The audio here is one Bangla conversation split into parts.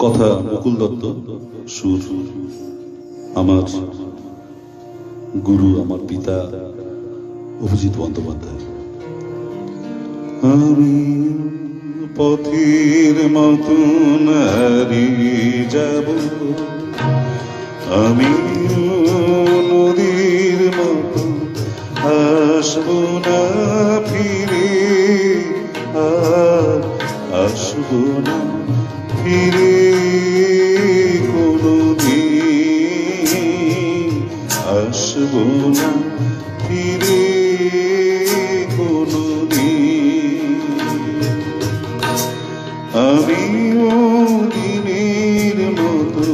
কথা মুকুল দত্ত, সুর আমার গুরু, আমার পিতা অভিজিৎ বন্দ্যোপাধ্যায়। আমি পথের মতন হারিয়ে যাব, আমি নদীর মতো আসব না ফিরে, আর আসব না ফিরে কোনদিন, আসব না ফিরে কোনদিন। আমিও দিনের মতো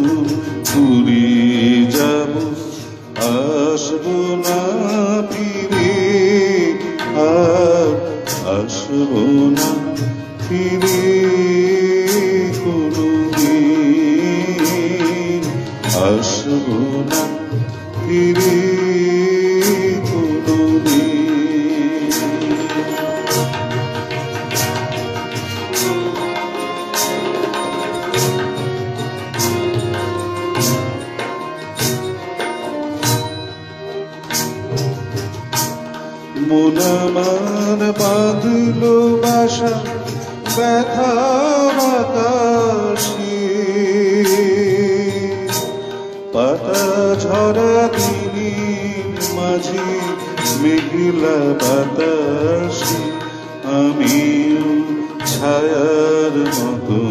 ঘুরে যাব, আসব না ফিরে, আর আসব না ফিরে কোনদিন, আসব না ফিরে কোনদিন। মন আমার বাঁধলো বাসা ব্যথার আকাশে, পাতা ঝরা দিনের মাঝে মেঘলা বাতাসে, আমিও ছায়ার মতো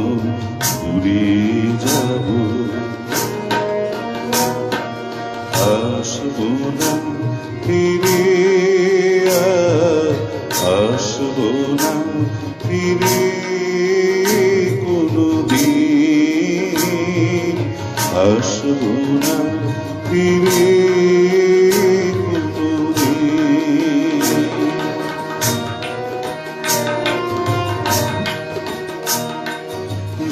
ঘুরে যাব, আসব না ফিরে, আসব না ফিরে কোনদিন, আসব না ফিরে কোনদিন।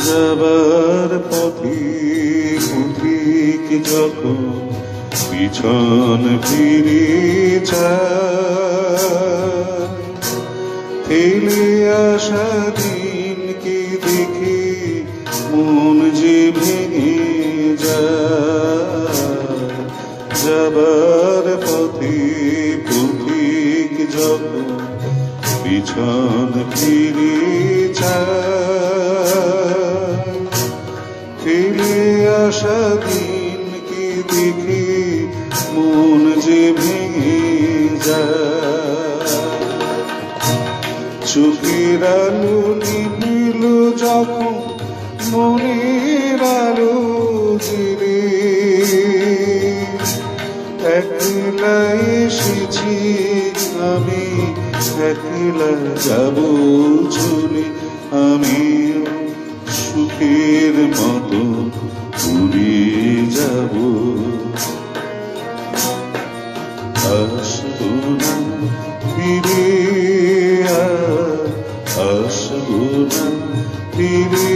যাবার পথে পথিক যখন পিছন ফিরে যায়, ফেলে আসা দিনকে দেখে মন যে ভেঙে যায়। যাবার পথে পথিক যখন পিছন ফিরে যায়, ফেলে আসা দিনকে দেখে মন যে ভেঙে যায়। চোখের আলো নিভিল যখন মনের আলো জেলে, একলা এসেছি আমি, একলা যাব চলে, আমি সুখের মতো ঘুরে যাব, আসব না ফিরে, আসব না ফিরে।